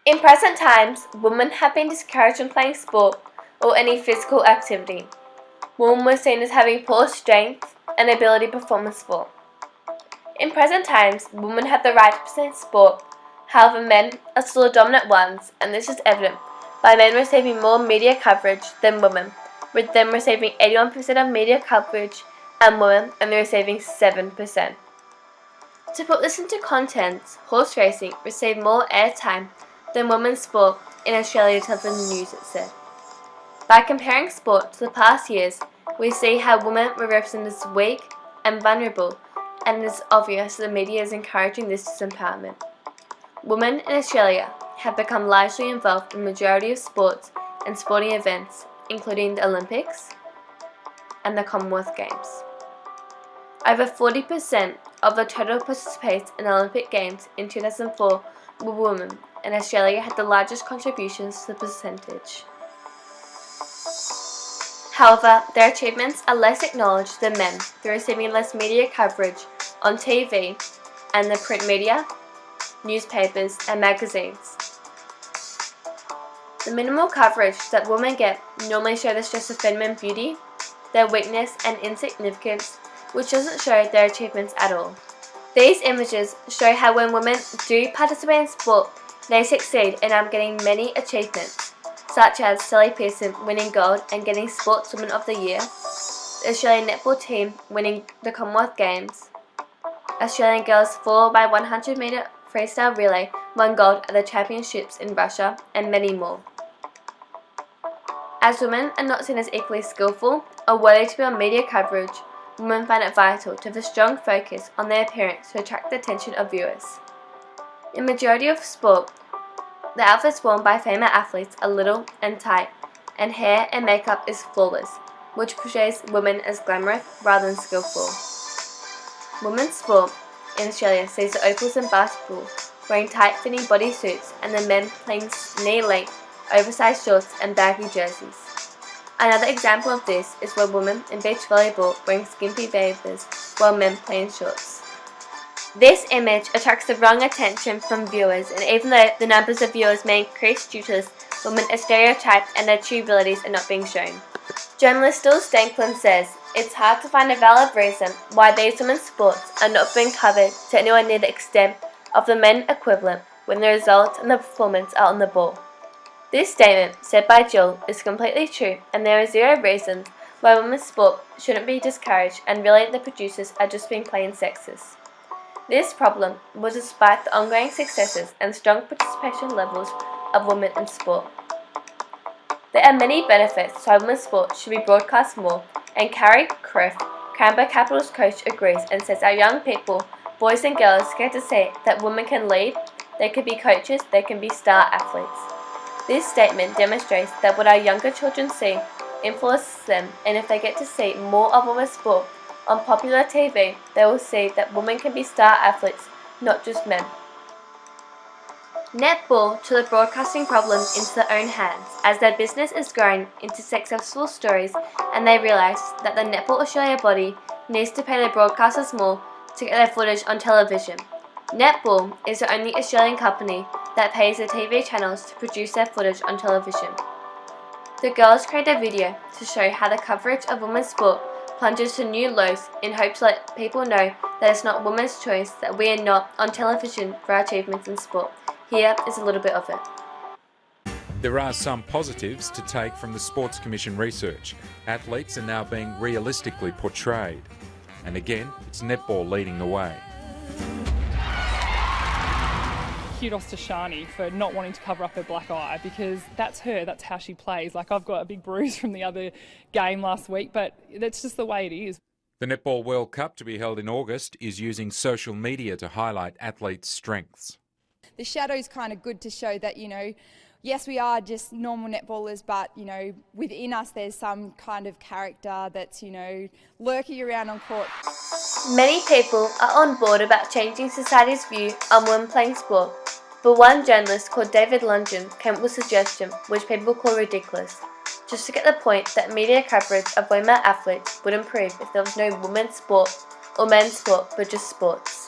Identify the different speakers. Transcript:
Speaker 1: In present times, women have been discouraged from playing sport or any physical activity. Women were seen as having poor strength and ability to perform in sport. In present times, women have the right to play sport, however men are still the dominant ones, and this is evident by men receiving more media coverage than women, with them receiving 81% of media coverage and women only receiving 7%. To put this into context, horse racing received more airtime than women's sport in Australia television news, it said. By comparing sport to the past years, we see how women were represented as weak and vulnerable, and it is obvious that the media is encouraging this disempowerment. Women in Australia have become largely involved in the majority of sports and sporting events, including the Olympics and the Commonwealth Games. Over 40% of the total participants in the Olympic Games in 2004 were women, and Australia had the largest contributions to the percentage. However, their achievements are less acknowledged than men through receiving less media coverage on TV and the print media, newspapers, and magazines. The minimal coverage that women get normally show the stress of feminine beauty, their weakness and insignificance, which doesn't show their achievements at all. These images show how when women do participate in sport, they succeed and are getting many achievements, such as Sally Pearson winning gold and getting Sportswoman of the Year, the Australian netball team winning the Commonwealth Games, Australian girls 4x100 metre freestyle relay won gold at the championships in Russia, and many more. As women are not seen as equally skillful or worthy to be on media coverage, women find it vital to have a strong focus on their appearance to attract the attention of viewers. In the majority of sport, the outfits worn by female athletes are little and tight, and hair and makeup is flawless, which portrays women as glamorous rather than skillful. Women's sport in Australia sees the Opals in basketball wearing tight-fitting bodysuits and the men playing knee-length, oversized shorts and baggy jerseys. Another example of this is where women in beach volleyball wearing skimpy bathers while men play in shorts. This image attracts the wrong attention from viewers, and even though the numbers of viewers may increase due to this, women are stereotyped and their true abilities are not being shown. Journalist Still Stanklin says, "It's hard to find a valid reason why these women's sports are not being covered to anywhere near the extent of the men equivalent when the results and the performance are on the ball." This statement, said by Jill, is completely true, and there are zero reasons why women's sport shouldn't be discouraged, and really the producers are just being plain sexist. This problem was despite the ongoing successes and strong participation levels of women in sport. There are many benefits to why women's sport should be broadcast more, and Carrie Criff, Canberra Capitals coach, agrees and says our young people, boys and girls, get to see that women can lead, they can be coaches, they can be star athletes. This statement demonstrates that what our younger children see influences them, and if they get to see more of women's sport on popular TV, they will see that women can be star athletes, not just men. Netball took the broadcasting problem into their own hands as their business is growing into successful stories, and they realised that the Netball Australia body needs to pay their broadcasters more to get their footage on television. Netball is the only Australian company that pays the TV channels to produce their footage on television. The girls created a video to show how the coverage of women's sport plunges to new lows in hopes to let people know that it's not women's choice that we are not on television for our achievements in sport. Here is a little bit of it.
Speaker 2: There are some positives to take from the Sports Commission research. Athletes are now being realistically portrayed. And again, it's netball leading the way.
Speaker 3: Kudos to Shani for not wanting to cover up her black eye, because that's her, that's how she plays. Like, I've got a big bruise from the other game last week, but that's just the way it is.
Speaker 2: The Netball World Cup, to be held in August, is using social media to highlight athletes' strengths.
Speaker 4: The shadow's kind of good to show that, yes, we are just normal netballers, but, within us there's some kind of character that's, lurking around on court.
Speaker 1: Many people are on board about changing society's view on women playing sport, but one journalist called David Lundgren came up with a suggestion which people call ridiculous, just to get the point that media coverage of women athletes would improve if there was no women's sport or men's sport but just sports.